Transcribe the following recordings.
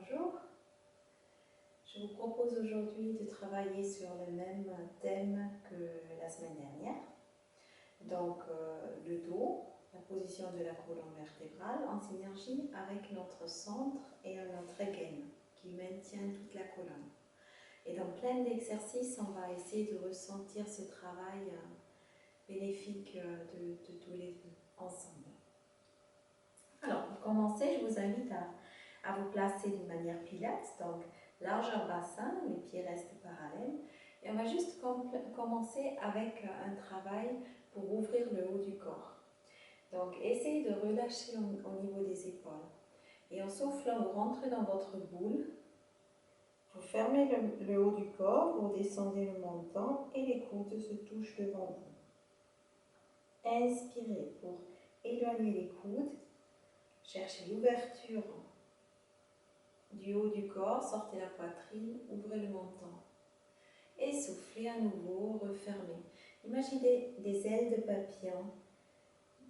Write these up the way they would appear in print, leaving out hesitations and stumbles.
bonjour. Je vous propose aujourd'hui de travailler sur le même thème que la semaine dernière. Donc le dos, la position de la colonne vertébrale en synergie avec notre centre et notre gaine qui maintient toute la colonne. Et dans plein d'exercices, on va essayer de ressentir ce travail bénéfique de tous les deux ensemble. Alors pour commencer, je vous invite à vous placer d'une manière pilates, donc largeur bassin, les pieds restent parallèles. Et on va juste commencer avec un travail pour ouvrir le haut du corps. Donc essayez de relâcher au niveau des épaules. Et en soufflant, vous rentrez dans votre boule. Vous fermez le haut du corps, vous descendez le menton et les coudes se touchent devant vous. Inspirez pour éloigner les coudes. Cherchez l'ouverture du haut du corps, sortez la poitrine, ouvrez le menton. Et soufflez à nouveau, refermez. Imaginez des ailes de papillon,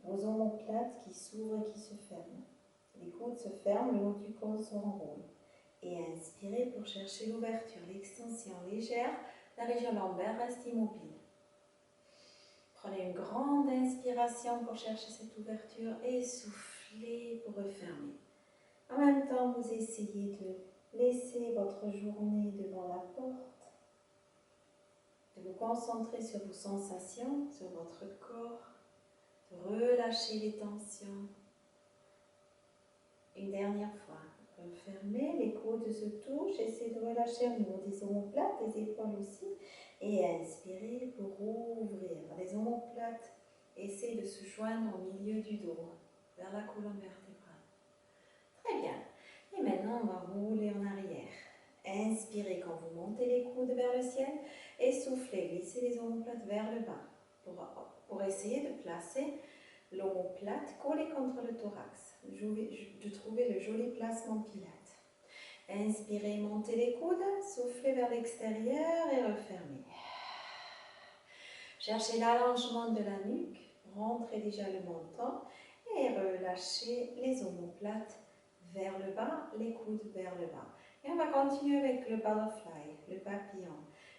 vos omoplates qui s'ouvrent et qui se ferment. Les coudes se ferment, le haut du corps s'enroule. Et inspirez pour chercher l'ouverture, l'extension légère, la région lombaire reste immobile. Prenez une grande inspiration pour chercher cette ouverture et soufflez pour refermer. En même temps, vous essayez de laisser votre journée devant la porte, de vous concentrer sur vos sensations, sur votre corps, de relâcher les tensions. Une dernière fois, refermez, les coudes se touchent, essayez de relâcher au niveau des omoplates, des épaules aussi, et inspirez pour ouvrir les omoplates. Essayez de se joindre au milieu du dos, vers la colonne vertébrale. Très bien. Et maintenant, on va rouler en arrière. Inspirez quand vous montez les coudes vers le ciel et soufflez, glissez les omoplates vers le bas pour essayer de placer l'omoplate collée contre le thorax, de trouver le joli placement pilate. Inspirez, montez les coudes, soufflez vers l'extérieur et refermez. Cherchez l'allongement de la nuque, rentrez déjà le menton et relâchez les omoplates vers le bas, les coudes vers le bas. Et on va continuer avec le butterfly, le papillon.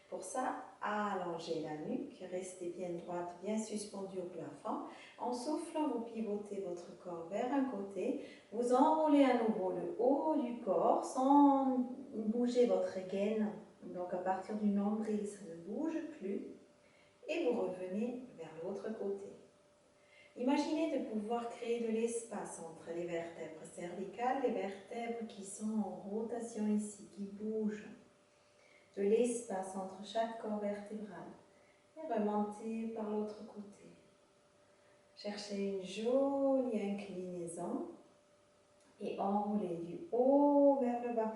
Pour ça, allongez la nuque, restez bien droite, bien suspendue au plafond. En soufflant, vous pivotez votre corps vers un côté. Vous enroulez à nouveau le haut du corps sans bouger votre gaine. Donc à partir du nombril, ça ne bouge plus. Et vous revenez vers l'autre côté. Imaginez de pouvoir créer de l'espace entre les vertèbres cervicales, les vertèbres qui sont en rotation ici, qui bougent. De l'espace entre chaque corps vertébral. Et remontez par l'autre côté. Cherchez une jolie inclinaison et enroulez du haut vers le bas.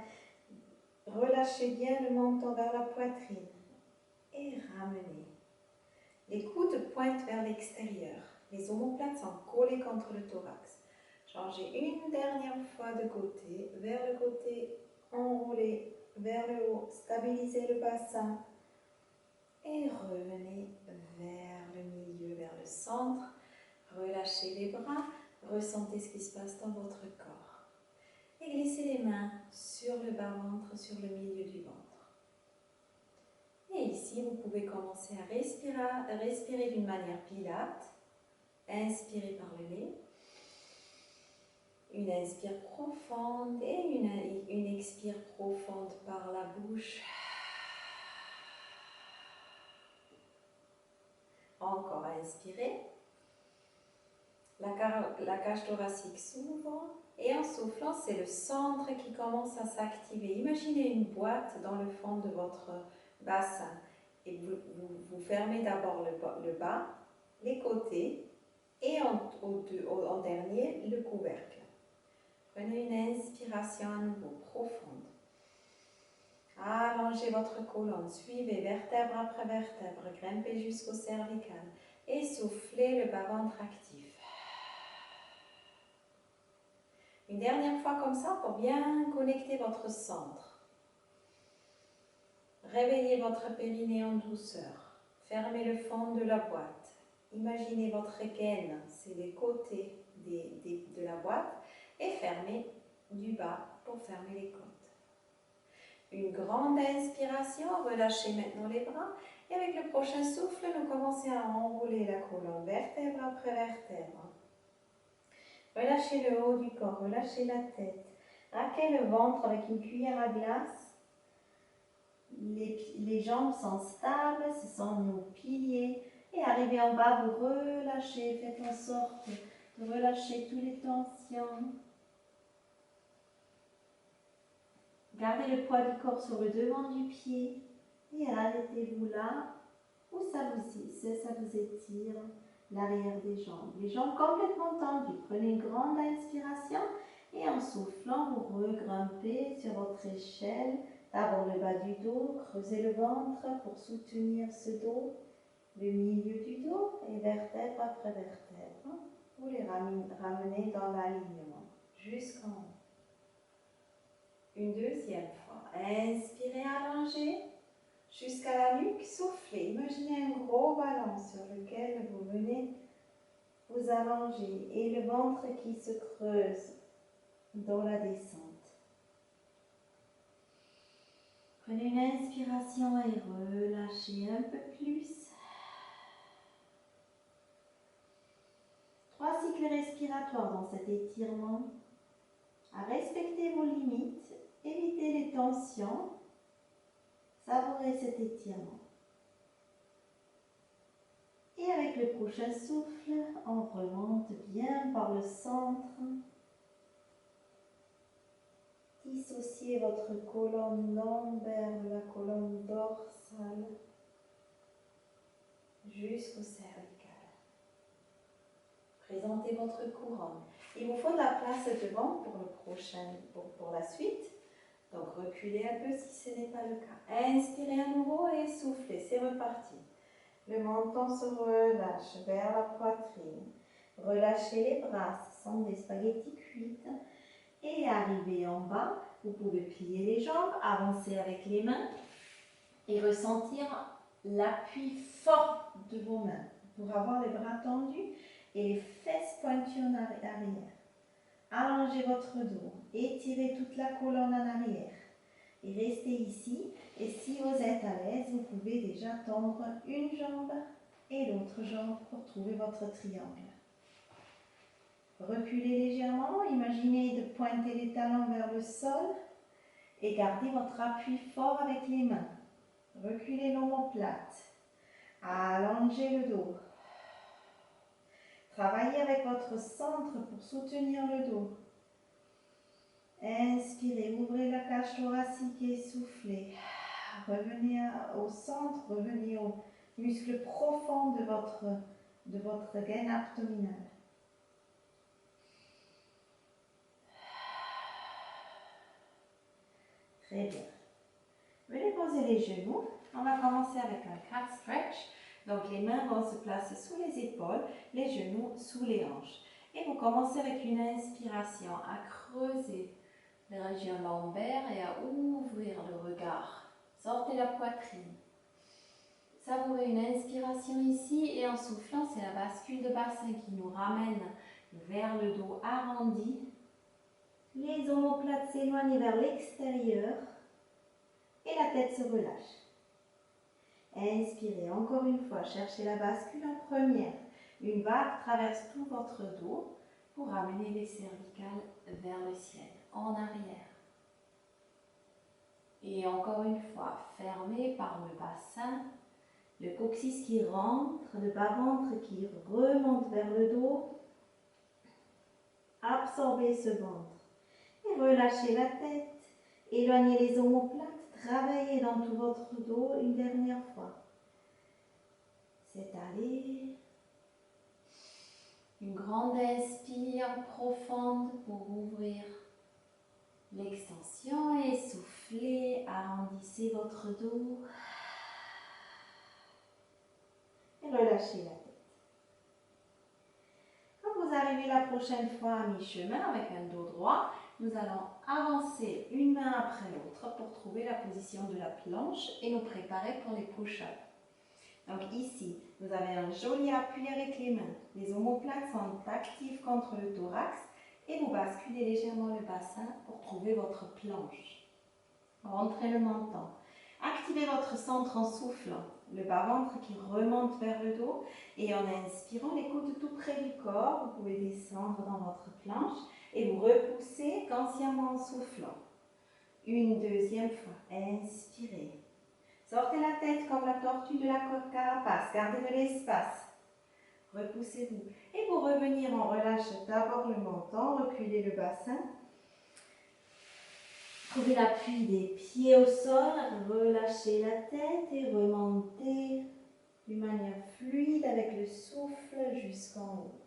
Relâchez bien le menton vers la poitrine et ramenez. Les coudes pointent vers l'extérieur. Les omoplates sont collées contre le thorax. Changez une dernière fois de côté, vers le côté, enroulez vers le haut, stabilisez le bassin et revenez vers le milieu, vers le centre. Relâchez les bras, ressentez ce qui se passe dans votre corps. Et glissez les mains sur le bas-ventre, sur le milieu du ventre. Et ici, vous pouvez commencer à respirer d'une manière pilate. Inspirez par le nez. Une inspire profonde et une expire profonde par la bouche. Encore inspirez. La cage thoracique s'ouvre et en soufflant, c'est le centre qui commence à s'activer. Imaginez une boîte dans le fond de votre bassin et vous fermez d'abord le bas, les côtés et en dernier le couvercle. Prenez une inspiration à nouveau profonde. Allongez votre colonne, suivez vertèbre après vertèbre, grimpez jusqu'au cervical et soufflez le bas-ventre actif. Une dernière fois comme ça pour bien connecter votre centre. Réveillez votre périnée en douceur. Fermez le fond de la boîte. Imaginez votre gaine, c'est les côtés de la boîte et fermez du bas pour fermer les côtes. Une grande inspiration, relâchez maintenant les bras. Et avec le prochain souffle, nous commençons à enrouler la colonne vertèbre après vertèbre. Relâchez le haut du corps, relâchez la tête. Raquez le ventre avec une cuillère à glace. Les jambes sont stables, ce sont nos piliers. Et arrivez en bas, vous relâchez, faites en sorte de relâcher toutes les tensions. Gardez le poids du corps sur le devant du pied et arrêtez-vous là où ça vous étire l'arrière des jambes. Les jambes complètement tendues. Prenez une grande inspiration et en soufflant, vous regrimpez sur votre échelle. D'abord le bas du dos, creusez le ventre pour soutenir ce dos, le milieu du dos et vertèbre après vertèbre. Vous les ramenez dans l'alignement jusqu'en haut. Une deuxième fois. Inspirez, allongez jusqu'à la nuque, soufflez. Imaginez un gros ballon sur lequel vous venez vous allonger et le ventre qui se creuse dans la descente. Prenez une inspiration et relâchez un peu plus. 3 cycles respiratoires dans cet étirement. À respecter vos limites, évitez les tensions, savourez cet étirement. Et avec le prochain souffle, on remonte bien par le centre. Dissociez votre colonne lombaire de la colonne dorsale jusqu'au cervical. Présentez votre couronne. Il vous faut de la place devant pour la suite. Donc reculez un peu si ce n'est pas le cas. Inspirez à nouveau et soufflez. C'est reparti. Le menton se relâche vers la poitrine. Relâchez les bras, ce sont des spaghettis cuites. Et arrivez en bas, vous pouvez plier les jambes, avancer avec les mains et ressentir l'appui fort de vos mains pour avoir les bras tendus et les fesses pointues en arrière. Allongez votre dos, étirez toute la colonne en arrière et restez ici. Et si vous êtes à l'aise, vous pouvez déjà tendre une jambe et l'autre jambe pour trouver votre triangle. Reculez légèrement, imaginez de pointer les talons vers le sol et gardez votre appui fort avec les mains. Reculez l'omoplate, allongez le dos. Travaillez avec votre centre pour soutenir le dos. Inspirez, ouvrez la cage thoracique et soufflez. Revenez au centre, revenez au muscle profond de votre gaine abdominale. Très bien. Venez poser les genoux. On va commencer avec un calf stretch. Donc les mains vont se placer sous les épaules, les genoux sous les hanches. Et vous commencez avec une inspiration à creuser les régions lombaires et à ouvrir le regard. Sortez la poitrine. Savourez une inspiration ici et en soufflant, c'est la bascule de bassin qui nous ramène vers le dos arrondi. Les omoplates s'éloignent vers l'extérieur et la tête se relâche. Inspirez encore une fois, cherchez la bascule en première. Une vague traverse tout votre dos pour ramener les cervicales vers le ciel, en arrière. Et encore une fois, fermé par le bassin, le coccyx qui rentre, le bas-ventre qui remonte vers le dos. Absorbez ce ventre et relâchez la tête. Éloignez les omoplates, travaillez dans tout votre dos une dernière fois. S'étaler. Une grande inspire profonde pour ouvrir l'extension et soufflez, arrondissez votre dos et relâchez la tête. Quand vous arrivez la prochaine fois à mi-chemin avec un dos droit, nous allons avancer une main après l'autre pour trouver la position de la planche et nous préparer pour les push-ups. Donc ici, vous avez un joli appui avec les mains. Les omoplates sont actives contre le thorax et vous basculez légèrement le bassin pour trouver votre planche. Rentrez le menton. Activez votre centre en soufflant. Le bas-ventre qui remonte vers le dos. Et en inspirant, les coudes tout près du corps. Vous pouvez descendre dans votre planche et vous repoussez consciemment en soufflant. Une deuxième fois. Inspirez. Sortez la tête comme la tortue de la carapace. Gardez de l'espace. Repoussez-vous. Et pour revenir, on relâche d'abord le menton. Reculez le bassin. Trouvez l'appui des pieds au sol, relâchez la tête et remontez d'une manière fluide avec le souffle jusqu'en haut.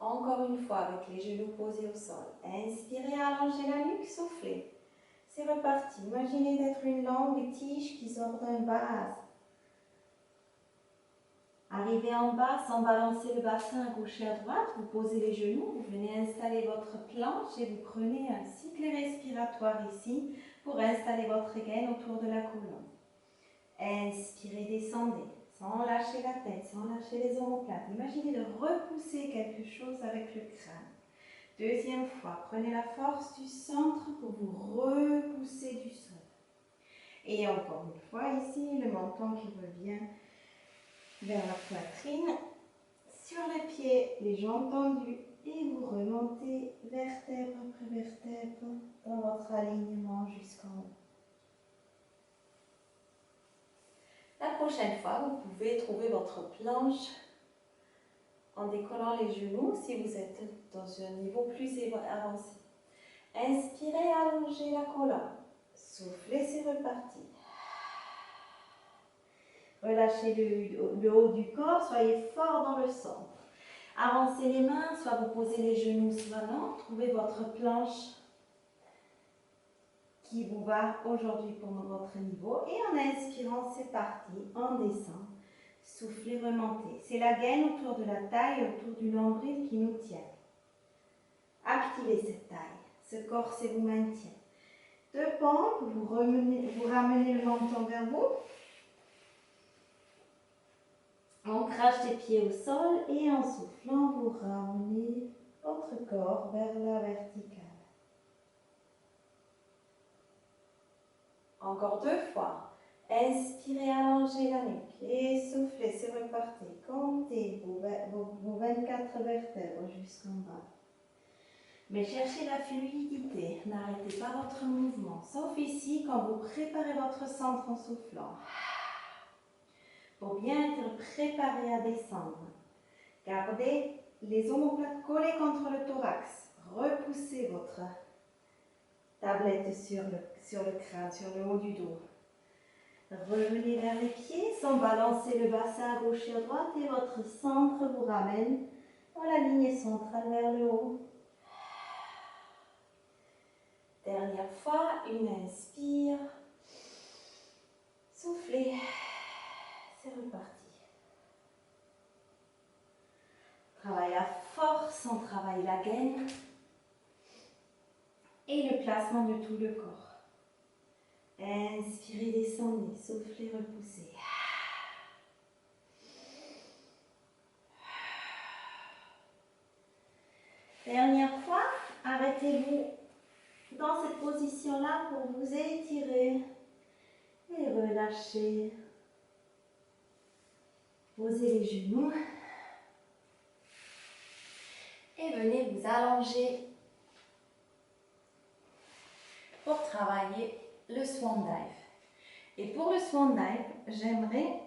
Encore une fois avec les genoux posés au sol. Inspirez, allongez la nuque, soufflez. C'est reparti. Imaginez d'être une longue tige qui sort d'un vase. Arrivez en bas sans balancer le bassin à gauche et à droite, vous posez les genoux, vous venez installer votre planche et vous prenez un cycle respiratoire ici pour installer votre gaine autour de la colonne. Inspirez, descendez, sans lâcher la tête, sans lâcher les omoplates. Imaginez de repousser quelque chose avec le crâne. Deuxième fois, prenez la force du centre pour vous repousser du sol. Et encore une fois ici, le menton qui revient vers la poitrine, sur les pieds, les jambes tendues et vous remontez vertèbre après vertèbre dans votre alignement jusqu'en haut. La prochaine fois, vous pouvez trouver votre planche en décollant les genoux si vous êtes dans un niveau plus avancé. Inspirez, allongez la colonne. Soufflez, c'est reparti. Relâchez le haut du corps, soyez fort dans le centre. Avancez les mains, soit vous posez les genoux, soit non. Trouvez votre planche qui vous va aujourd'hui pour votre niveau. Et en inspirant, c'est parti, on descend. Soufflez, remontez. C'est la gaine autour de la taille, autour du nombril qui nous tient. Activez cette taille. Ce corset vous maintient. Deux pompes, vous ramenez le menton vers vous. Ancrage des pieds au sol et en soufflant, vous ramenez votre corps vers la verticale. Encore deux fois. Inspirez, allongez la nuque et soufflez, c'est reparti. Comptez vos 24 vertèbres jusqu'en bas. Mais cherchez la fluidité, n'arrêtez pas votre mouvement, sauf ici quand vous préparez votre centre en soufflant. Pour bien être préparé à descendre, gardez les omoplates collées contre le thorax. Repoussez votre tablette sur le crâne, sur le haut du dos. Revenez vers les pieds sans balancer le bassin à gauche et à droite et votre centre vous ramène dans la lignée centrale vers le haut. Dernière fois, une inspire. Soufflez. C'est reparti. Travaille la force, on travaille la gaine et le placement de tout le corps. Inspirez, descendez, soufflez, repoussez. Dernière fois, arrêtez-vous dans cette position-là pour vous étirer et relâcher. Posez les genoux et venez vous allonger pour travailler le Swan Dive. Et pour le Swan Dive, j'aimerais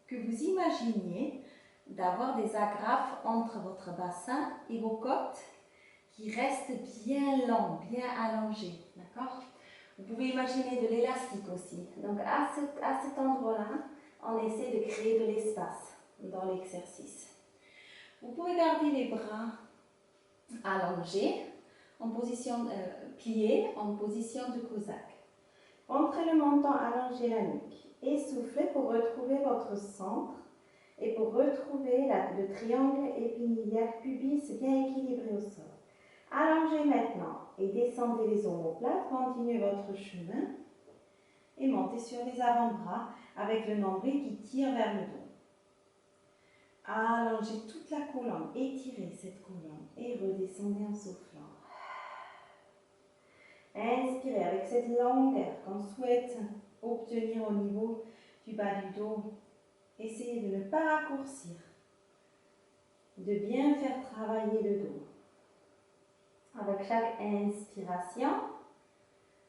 que vous imaginiez d'avoir des agrafes entre votre bassin et vos côtes qui restent bien longs, bien allongés. D'accord? Vous pouvez imaginer de l'élastique aussi. Donc à cet endroit-là, on essaie de créer de l'espace dans l'exercice. Vous pouvez garder les bras allongés, en position pliée, en position de cosaque. Rentrez le menton, allongez la nuque et soufflez pour retrouver votre centre et pour retrouver le triangle épinilaire pubis bien équilibré au sol. Allongez maintenant et descendez les omoplates, continuez votre chemin et montez sur les avant-bras avec le nombril qui tire vers le dos. Allongez toute la colonne, étirez cette colonne et redescendez en soufflant. Inspirez avec cette longueur qu'on souhaite obtenir au niveau du bas du dos. Essayez de ne pas raccourcir, de bien faire travailler le dos. Avec chaque inspiration,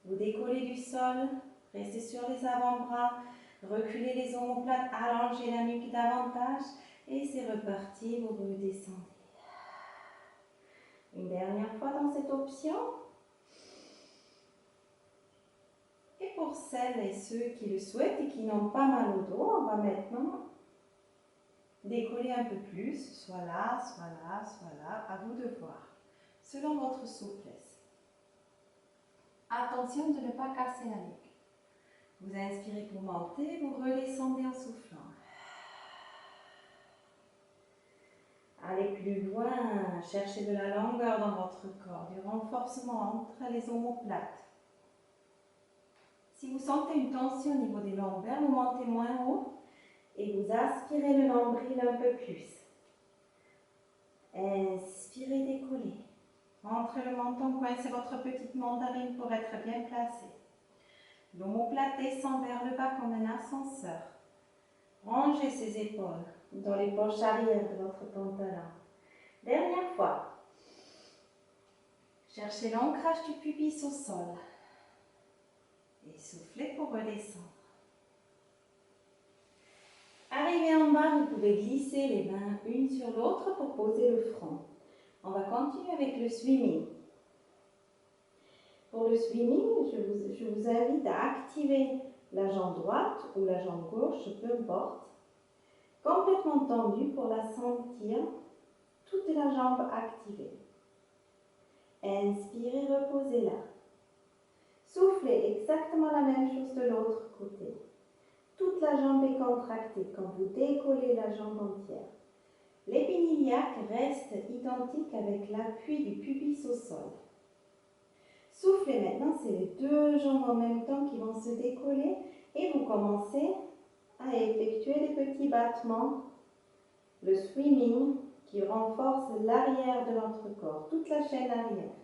vous décollez du sol, restez sur les avant-bras, reculez les omoplates, allongez la nuque davantage et c'est reparti, vous redescendez. Une dernière fois dans cette option. Et pour celles et ceux qui le souhaitent et qui n'ont pas mal au dos, on va maintenant décoller un peu plus, soit là, soit là, soit là, à vous de voir, selon votre souplesse. Attention de ne pas casser la nuque. Vous inspirez pour monter, vous redescendez en soufflant. Allez plus loin, cherchez de la longueur dans votre corps, du renforcement entre les omoplates. Si vous sentez une tension au niveau des lombaires, vous montez moins haut et vous aspirez le nombril un peu plus. Inspirez, décollez. Rentrez le menton, coincez votre petite mandarine pour être bien placé. L'omoplate descend vers le bas comme un ascenseur. Rangez ses épaules dans les poches arrière de votre pantalon. Dernière fois. Cherchez l'ancrage du pubis au sol. Et soufflez pour redescendre. Arrivé en bas, vous pouvez glisser les mains une sur l'autre pour poser le front. On va continuer avec le swimming. Pour le swimming, je vous invite à activer la jambe droite ou la jambe gauche, peu importe, complètement tendue pour la sentir, toute la jambe activée. Inspirez, reposez-la. Soufflez exactement la même chose de l'autre côté. Toute la jambe est contractée quand vous décollez la jambe entière. L'épiniliaque reste identique avec l'appui du pubis au sol. Soufflez maintenant, c'est les deux jambes en même temps qui vont se décoller et vous commencez à effectuer des petits battements, le swimming qui renforce l'arrière de notre corps, toute la chaîne arrière.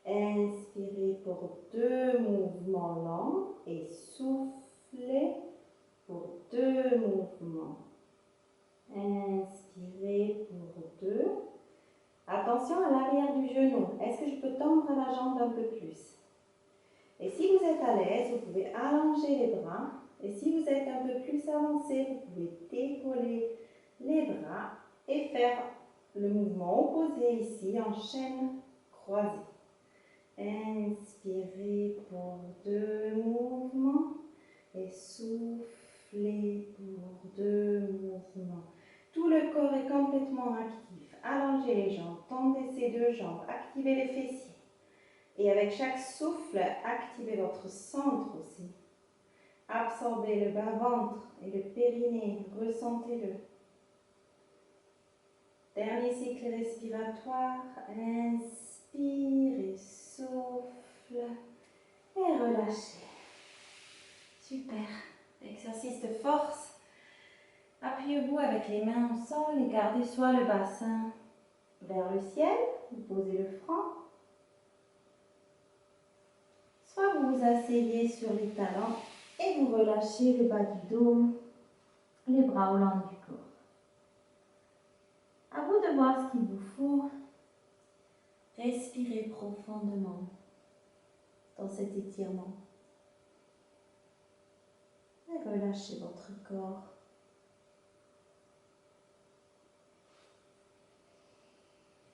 Inspirez pour 2 mouvements longs et soufflez pour 2 mouvements. Inspirez pour 2. Attention à l'arrière du genou. Est-ce que je peux tendre la jambe un peu plus? Et si vous êtes à l'aise, vous pouvez allonger les bras. Et si vous êtes un peu plus avancé, vous pouvez décoller les bras et faire le mouvement opposé ici en chaîne croisée. Inspirez pour 2 mouvements et soufflez pour 2 mouvements. Tout le corps est complètement actif. Allongez les jambes, tendez ces deux jambes, activez les fessiers. Et avec chaque souffle, activez votre centre aussi. Absorbez le bas-ventre et le périnée, ressentez-le. Dernier cycle respiratoire, inspire et souffle et relâchez. Super, exercice de force. Appuyez-vous avec les mains au sol et gardez soit le bassin vers le ciel, vous posez le front, soit vous vous asseyez sur les talons et vous relâchez le bas du dos, les bras au long du corps. À vous de voir ce qu'il vous faut. Respirez profondément dans cet étirement. Et relâchez votre corps.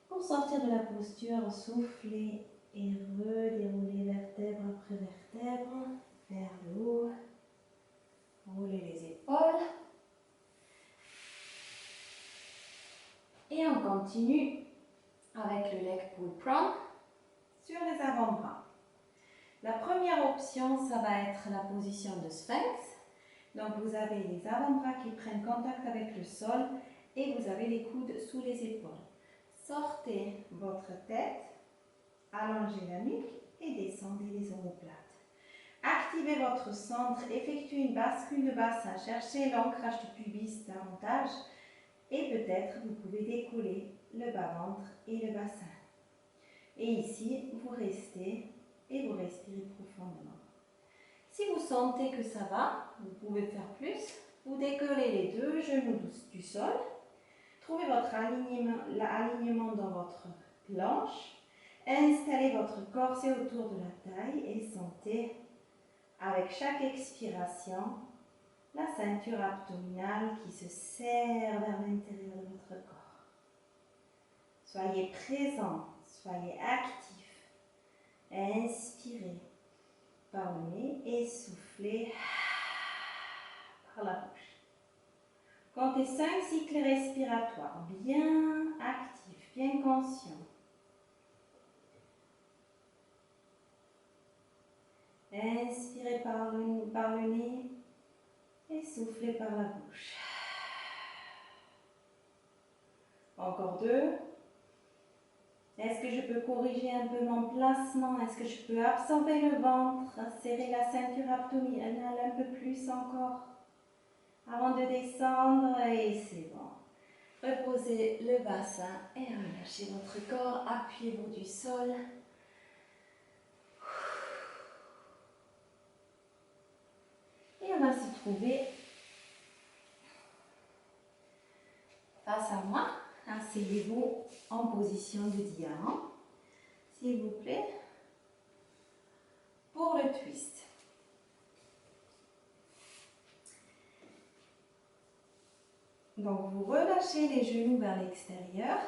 Pour sortir de la posture, soufflez et redéroulez vertèbre après vertèbre vers le haut. Roulez les épaules. Et on continue avec le leg pull prong sur les avant-bras. La première option, ça va être la position de sphinx. Donc vous avez les avant-bras qui prennent contact avec le sol et vous avez les coudes sous les épaules. Sortez votre tête, allongez la nuque et descendez les omoplates. Activez votre centre, effectuez une bascule de bassin, cherchez l'ancrage du pubis davantage et peut-être vous pouvez décoller le bas-ventre et le bassin. Et ici, vous restez et vous respirez profondément. Si vous sentez que ça va, vous pouvez faire plus. Vous décollez les deux genoux du sol. Trouvez votre alignement dans votre planche. Installez votre corset autour de la taille et sentez, avec chaque expiration, la ceinture abdominale qui se serre vers l'intérieur de votre corps. Soyez présent, soyez actif. Inspirez par le nez et soufflez par la bouche. Comptez 5 cycles respiratoires, bien actifs, bien conscients. Inspirez par le nez et soufflez par la bouche. Encore 2. Est-ce que je peux corriger un peu mon placement? Est-ce que je peux absorber le ventre, serrer la ceinture abdominale un peu plus encore avant de descendre? Et c'est bon. Reposez le bassin et relâchez votre corps. Appuyez-vous du sol. Et on va se trouver face à moi. Asseyez-vous en position de diamant, s'il vous plaît, pour le twist. Donc vous relâchez les genoux vers l'extérieur,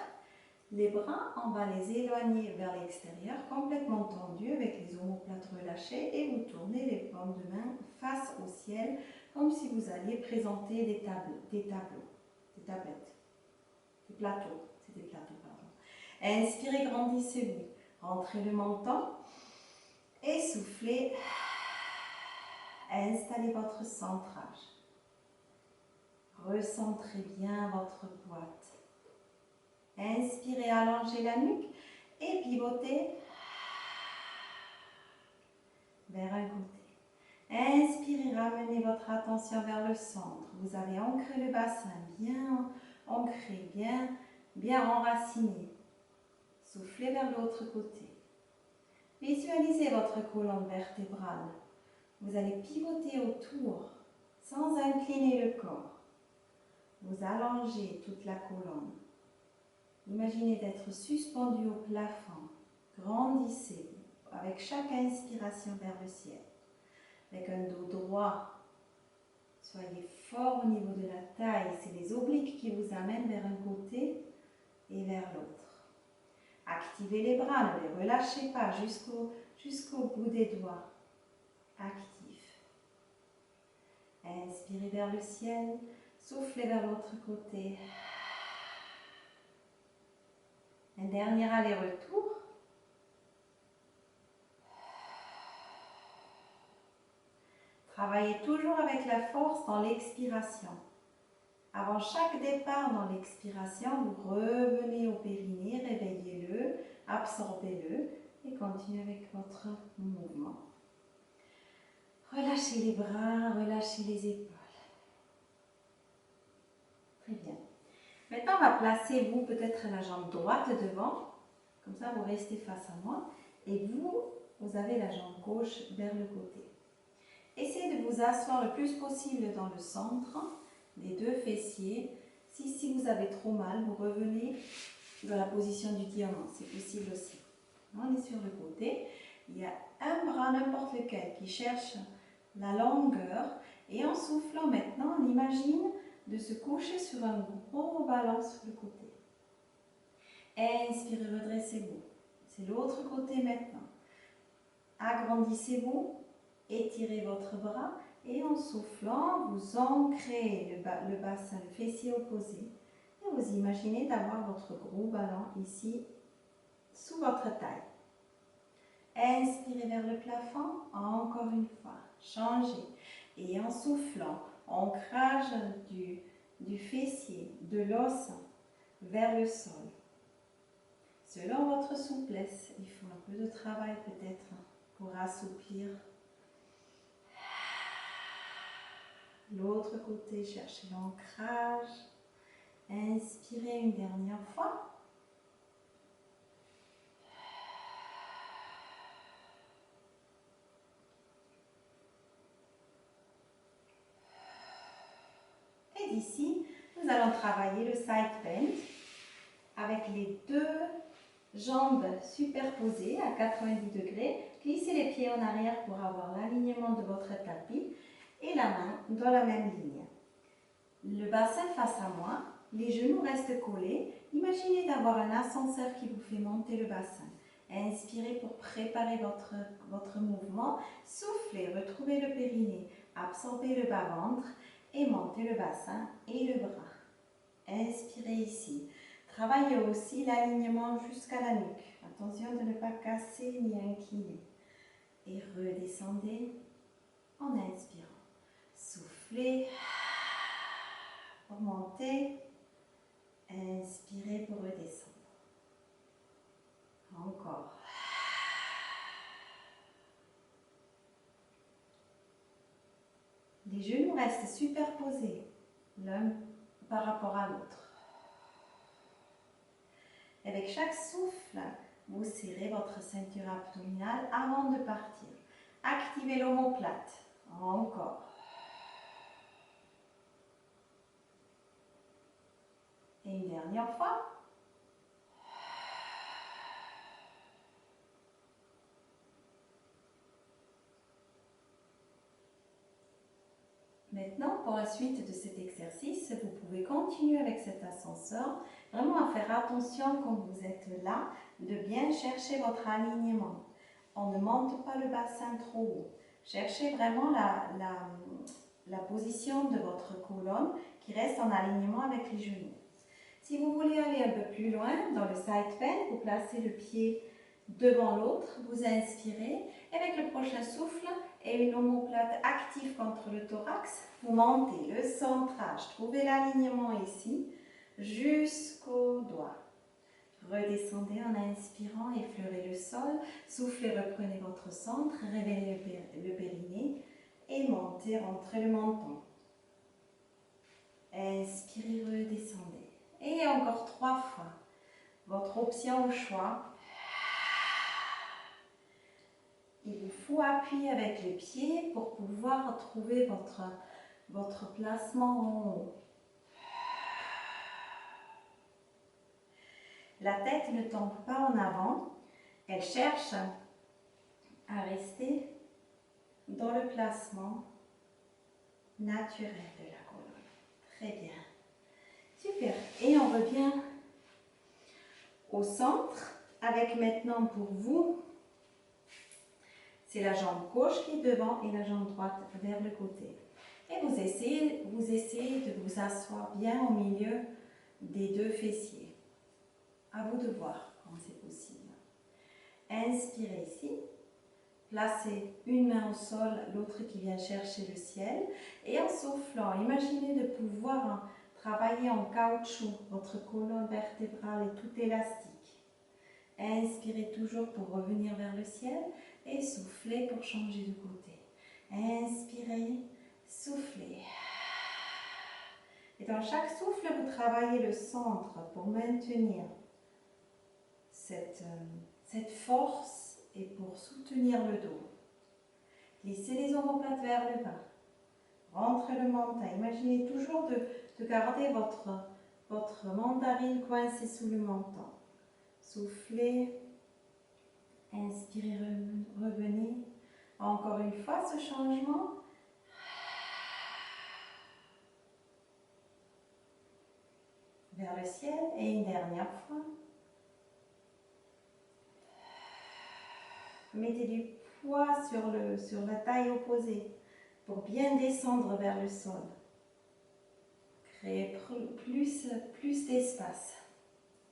les bras, on va les éloigner vers l'extérieur, complètement tendus avec les omoplates relâchés et vous tournez les paumes de main face au ciel, comme si vous alliez présenter des plateaux. Inspirez, grandissez-vous. Rentrez le menton et soufflez. Installez votre centrage. Recentrez bien votre boîte. Inspirez, allongez la nuque et pivotez vers un côté. Inspirez, ramenez votre attention vers le centre. Vous avez ancré le bassin, bien ancré, bien enraciné. Soufflez vers l'autre côté. Visualisez votre colonne vertébrale. Vous allez pivoter autour sans incliner le corps. Vous allongez toute la colonne. Imaginez d'être suspendu au plafond. Grandissez avec chaque inspiration vers le ciel. Avec un dos droit. Soyez fort au niveau de la taille. C'est les obliques qui vous amènent vers un côté et vers l'autre. Activez les bras, ne les relâchez pas jusqu'au bout des doigts. Actif. Inspirez vers le ciel, soufflez vers l'autre côté. Un dernier aller-retour. Travaillez toujours avec la force dans l'expiration. Avant chaque départ dans l'expiration, vous revenez au périnée, réveillez-le, absorbez-le et continuez avec votre mouvement. Relâchez les bras, relâchez les épaules. Très bien. Maintenant, on va placer vous peut-être la jambe droite devant. Comme ça, vous restez face à moi. Et vous avez la jambe gauche vers le côté. Essayez de vous asseoir le plus possible dans le centre des deux fessiers. Si vous avez trop mal, vous revenez dans la position du diamant. C'est possible aussi. On est sur le côté. Il y a un bras, n'importe lequel, qui cherche la longueur. Et en soufflant maintenant, on imagine de se coucher sur un gros ballon sur le côté. Inspirez, redressez-vous. C'est l'autre côté maintenant. Agrandissez-vous, étirez votre bras et en soufflant, vous ancrez le bassin, le fessier opposé. Et vous imaginez d'avoir votre gros ballon ici sous votre taille. Inspirez vers le plafond, encore une fois. Changez. Et en soufflant, ancrage du fessier, de l'os vers le sol. Selon votre souplesse, il faut un peu de travail peut-être pour assouplir. L'autre côté, cherchez l'ancrage. Inspirez une dernière fois. ici, nous allons travailler le side bend avec les deux jambes superposées à 90 degrés. Glissez les pieds en arrière pour avoir l'alignement de votre tapis et la main dans la même ligne. Le bassin face à moi, les genoux restent collés. Imaginez d'avoir un ascenseur qui vous fait monter le bassin. Inspirez pour préparer votre mouvement. Soufflez, retrouvez le périnée, absorbez le bas-ventre et montez le bassin et le bras. Inspirez ici. Travaillez aussi l'alignement jusqu'à la nuque. Attention de ne pas casser ni incliner. Et redescendez en inspirant. Soufflez pour monter. Inspirez pour redescendre. Encore. Les genoux restent superposés l'un par rapport à l'autre. Avec chaque souffle, vous serrez votre ceinture abdominale avant de partir. Activez l'omoplate. Encore. Et une dernière fois. Maintenant, pour la suite de cet exercice, vous pouvez continuer avec cet ascenseur. Vraiment à faire attention quand vous êtes là, de bien chercher votre alignement. On ne monte pas le bassin trop haut. Cherchez vraiment la position de votre colonne qui reste en alignement avec les genoux. Si vous voulez aller un peu plus loin, dans le side bend, vous placez le pied devant l'autre, vous inspirez, et avec le prochain souffle et une omoplate active contre le thorax, vous montez le centrage, trouvez l'alignement ici, jusqu'au doigt. Redescendez en inspirant, effleurez le sol, soufflez, reprenez votre centre, révélez le périnée et montez, rentrez le menton. Inspirez, redescendez. Et encore 3 fois. Votre option au choix. Il vous faut appuyer avec les pieds pour pouvoir trouver votre placement en haut. La tête ne tombe pas en avant, elle cherche à rester dans le placement naturel de la colonne. Très bien. Super. Et on revient au centre avec maintenant pour vous, c'est la jambe gauche qui est devant et la jambe droite vers le côté. Et vous essayez de vous asseoir bien au milieu des deux fessiers. À vous de voir comment c'est possible. Inspirez ici. Placez une main au sol, l'autre qui vient chercher le ciel. Et en soufflant, imaginez de pouvoir travailler en caoutchouc. Votre colonne vertébrale est toute élastique. Inspirez toujours pour revenir vers le ciel et soufflez pour changer de côté. Inspirez, soufflez. Et dans chaque souffle, vous travaillez le centre pour maintenir cette force et pour soutenir le dos. Glissez les omoplates vers le bas. Rentrez le menton. Imaginez toujours de garder votre mandarine coincée sous le menton. Soufflez. Inspirez, revenez. Encore une fois ce changement. Vers le ciel et une dernière fois. Mettez du poids sur la taille opposée pour bien descendre vers le sol. Créez plus d'espace.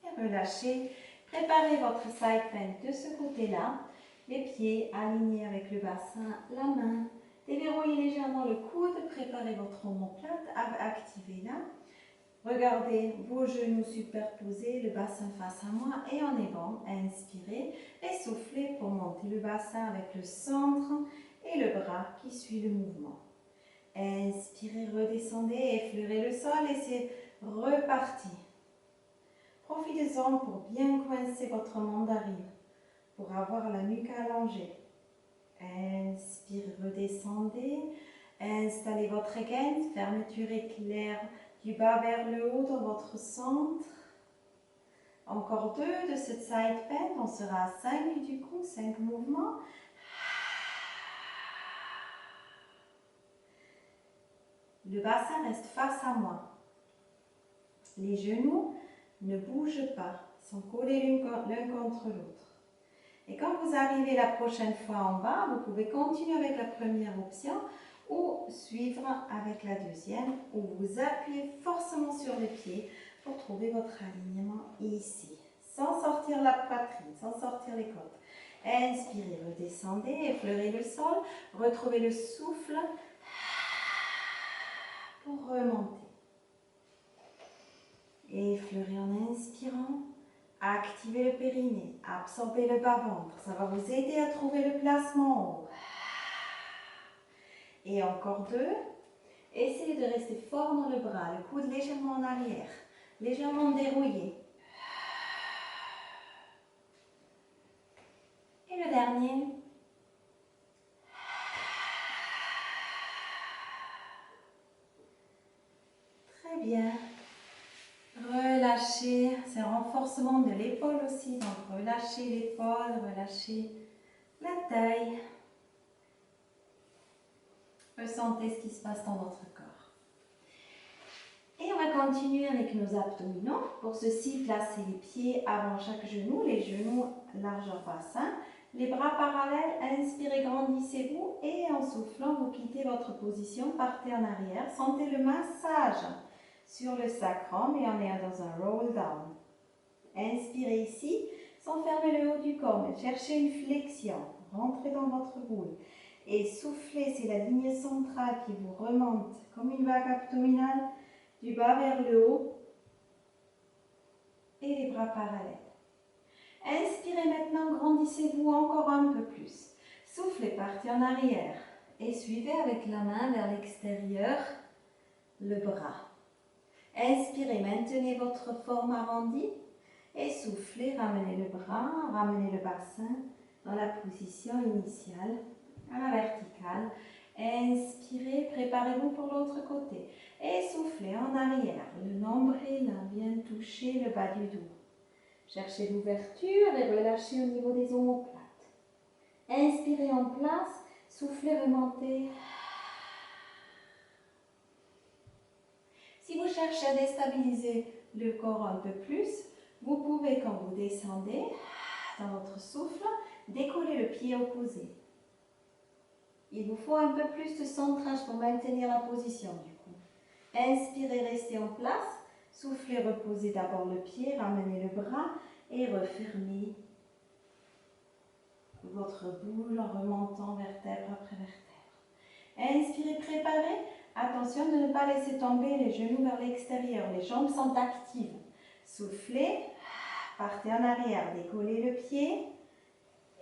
Et relâchez. Préparez votre side bend de ce côté-là. Les pieds alignés avec le bassin, la main. Déverrouillez légèrement le coude. Préparez votre omoplate. Activez-la. Regardez vos genoux superposés, le bassin face à moi et en élevant, inspirez et soufflez pour monter le bassin avec le centre et le bras qui suit le mouvement. Inspirez, redescendez, effleurez le sol et c'est reparti. Profitez-en pour bien coincer votre mandarine, pour avoir la nuque allongée. Inspirez, redescendez, installez votre gaine, fermeture éclair du bas vers le haut dans votre centre. Encore 2 de cette side bend, on sera à 5 du coup, 5 mouvements. Le bassin reste face à moi. Les genoux ne bougent pas, ils sont collés l'un contre l'autre. Et quand vous arrivez la prochaine fois en bas, vous pouvez continuer avec la première option ou suivre avec la deuxième, où vous appuyez forcément sur les pieds pour trouver votre alignement ici, sans sortir la poitrine, sans sortir les côtes. Inspirez, redescendez, effleurez le sol, retrouvez le souffle pour remonter. Effleurez en inspirant, activez le périnée, absorbez le bas-ventre, ça va vous aider à trouver le placement en haut. Et encore 2, essayez de rester fort dans le bras, le coude légèrement en arrière, légèrement dérouillé. Et le dernier. Très bien. Relâchez, c'est un renforcement de l'épaule aussi, donc relâchez l'épaule, relâchez la taille. Ressentez ce qui se passe dans votre corps. Et on va continuer avec nos abdominaux. Pour ceci, placez les pieds avant chaque genou, les genoux largeur bassin, les bras parallèles, inspirez, grandissez-vous et en soufflant, vous quittez votre position, partez en arrière, sentez le massage sur le sacrum et on est dans un roll down. Inspirez ici, sans fermer le haut du corps, mais cherchez une flexion. Rentrez dans votre boule. Et soufflez, c'est la ligne centrale qui vous remonte comme une vague abdominale du bas vers le haut. Et les bras parallèles. Inspirez maintenant, grandissez-vous encore un peu plus. Soufflez, partez en arrière. Et suivez avec la main vers l'extérieur le bras. Inspirez, maintenez votre forme arrondie et soufflez, ramenez le bras, ramenez le bassin dans la position initiale, à la verticale. Inspirez, préparez-vous pour l'autre côté et soufflez en arrière. Le nombril vient toucher le bas du dos. Cherchez l'ouverture et relâchez au niveau des omoplates. Inspirez en place, soufflez, remontez. Si vous cherchez à déstabiliser le corps un peu plus, vous pouvez, quand vous descendez dans votre souffle, décoller le pied opposé. Il vous faut un peu plus de centrage pour maintenir la position du coup. Inspirez, restez en place. Soufflez, reposez d'abord le pied, ramenez le bras et refermez votre boule en remontant vertèbre après vertèbre. Inspirez, préparez. Attention de ne pas laisser tomber les genoux vers l'extérieur. Les jambes sont actives. Soufflez, partez en arrière, décollez le pied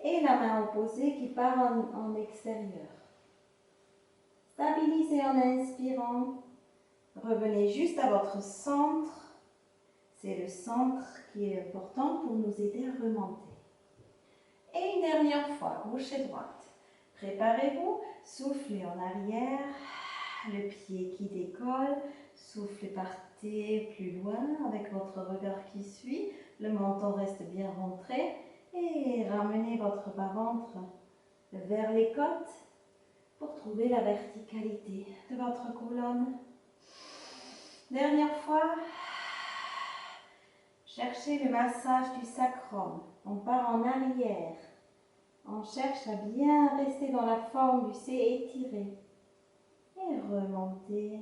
et la main opposée qui part en extérieur. Stabilisez en inspirant. Revenez juste à votre centre. C'est le centre qui est important pour nous aider à remonter. Et une dernière fois, gauche et droite. Préparez-vous, soufflez en arrière, le pied qui décolle, soufflez, partez plus loin avec votre regard qui suit, le menton reste bien rentré et ramenez votre bas-ventre vers les côtes pour trouver la verticalité de votre colonne. Dernière fois, cherchez le massage du sacrum. On part en arrière. On cherche à bien rester dans la forme du C étiré. Et remonter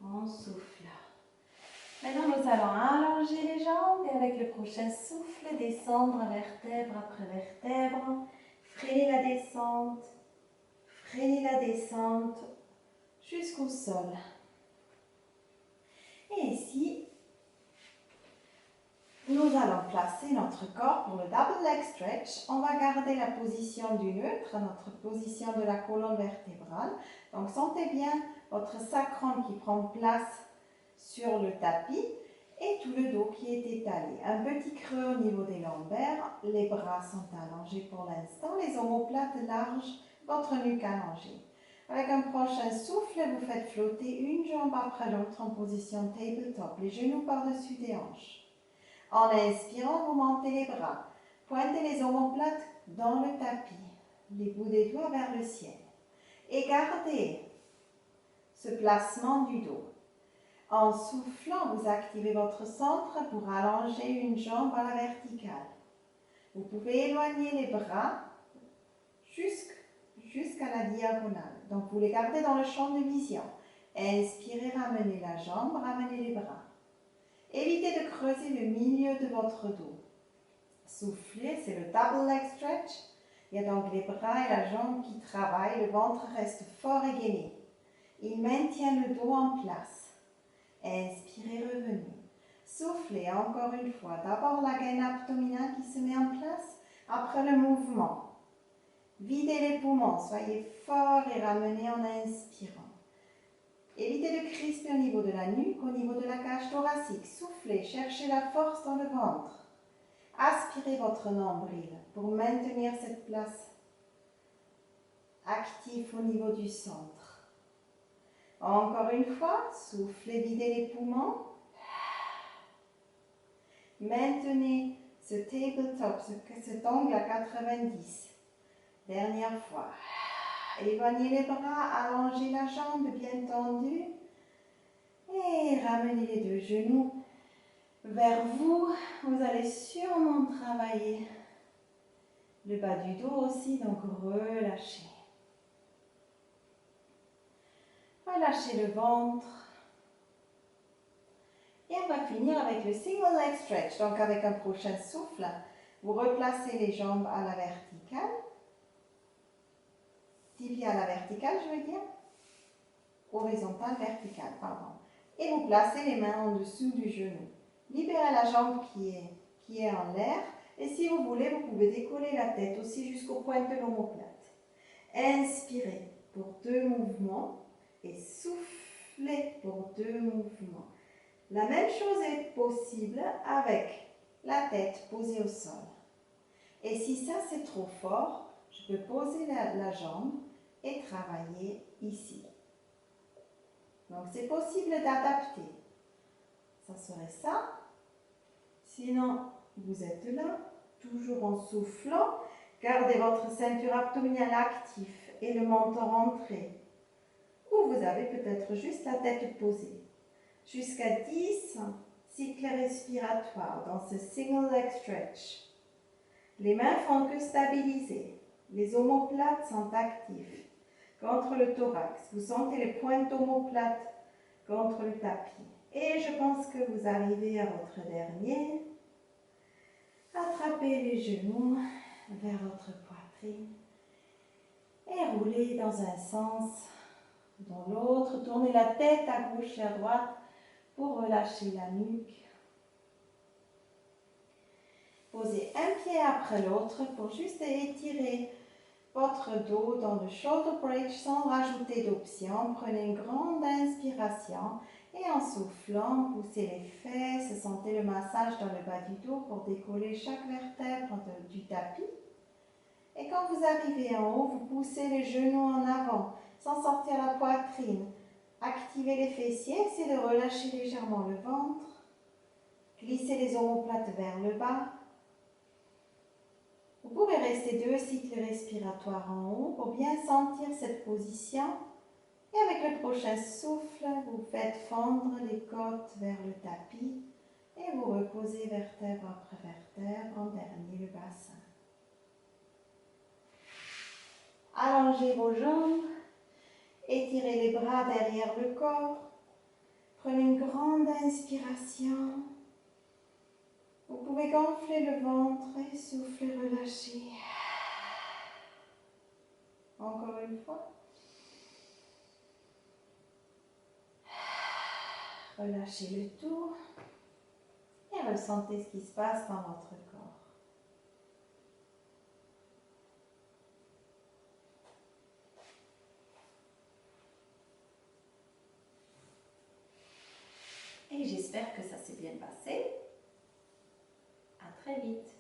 en soufflant. Maintenant, nous allons allonger les jambes et avec le prochain souffle, descendre vertèbre après vertèbre. Freinez la descente jusqu'au sol. Et ici, nous allons placer notre corps pour le double leg stretch. On va garder la position du neutre, notre position de la colonne vertébrale. Donc, sentez bien votre sacrum qui prend place sur le tapis et tout le dos qui est étalé. Un petit creux au niveau des lombaires. Les bras sont allongés pour l'instant. Les omoplates larges, votre nuque allongée. Avec un prochain souffle, vous faites flotter une jambe après l'autre en position tabletop, les genoux par-dessus des hanches. En inspirant, vous montez les bras. Pointez les omoplates dans le tapis, les bouts des doigts vers le ciel. Et gardez ce placement du dos. En soufflant, vous activez votre centre pour allonger une jambe à la verticale. Vous pouvez éloigner les bras jusqu'à la diagonale. Donc, vous les gardez dans le champ de vision. Inspirez, ramenez la jambe, ramenez les bras. Évitez de creuser le milieu de votre dos. Soufflez, c'est le double leg stretch. Il y a donc les bras et la jambe qui travaillent. Le ventre reste fort et gainé. Il maintient le dos en place. Inspirez, revenez. Soufflez encore une fois. D'abord la gaine abdominale qui se met en place. Après le mouvement. Videz les poumons. Soyez fort et ramenez en inspirant. Évitez de crisper au niveau de la nuque, au niveau de la cage thoracique. Soufflez, cherchez la force dans le ventre. Aspirez votre nombril pour maintenir cette place active au niveau du centre. Encore une fois, soufflez, videz les poumons. Maintenez ce tabletop, cet angle à 90. Dernière fois. Éloignez les bras, allongez la jambe bien tendue. Et ramenez les deux genoux vers vous. Vous allez sûrement travailler le bas du dos aussi, donc relâchez. Relâchez le ventre. Et on va finir avec le single leg stretch. Donc avec un prochain souffle, vous replacez les jambes à la verticale. Tibia à la verticale, je veux dire. Horizontale, verticale, pardon. Et vous placez les mains en dessous du genou. Libérez la jambe qui est en l'air. Et si vous voulez, vous pouvez décoller la tête aussi jusqu'au point de l'omoplate. Inspirez pour 2 mouvements et soufflez pour 2 mouvements. La même chose est possible avec la tête posée au sol. Et si ça c'est trop fort, je peux poser la jambe et travailler ici. Donc c'est possible d'adapter. Ça serait ça. Sinon, vous êtes là, toujours en soufflant. Gardez votre ceinture abdominale active et le menton rentré. Ou vous avez peut-être juste la tête posée. Jusqu'à 10 cycles respiratoires dans ce single leg stretch. Les mains font que stabiliser. Les omoplates sont actives contre le thorax. Vous sentez les pointes d'omoplate contre le tapis. Et je pense que vous arrivez à votre dernier. Attrapez les genoux vers votre poitrine et roulez dans un sens, dans l'autre. Tournez la tête à gauche et à droite pour relâcher la nuque. Posez un pied après l'autre pour juste étirer votre dos dans le shoulder bridge sans rajouter d'option. Prenez une grande inspiration et en soufflant, poussez les fesses, sentez le massage dans le bas du dos pour décoller chaque vertèbre du tapis. Et quand vous arrivez en haut, vous poussez les genoux en avant sans sortir la poitrine. Activez les fessiers, essayez de relâcher légèrement le ventre. Glissez les omoplates vers le bas. Vous pouvez rester 2 cycles respiratoires en haut pour bien sentir cette position. Et avec le prochain souffle, vous faites fendre les côtes vers le tapis et vous reposez vertèbre après vertèbre, en dernier le bassin. Allongez vos jambes, étirez les bras derrière le corps. Prenez une grande inspiration. Vous pouvez gonfler le ventre et souffler, relâcher. Encore une fois. Relâchez le tout et ressentez ce qui se passe dans votre corps. Et j'espère que ça s'est bien passé. À très vite.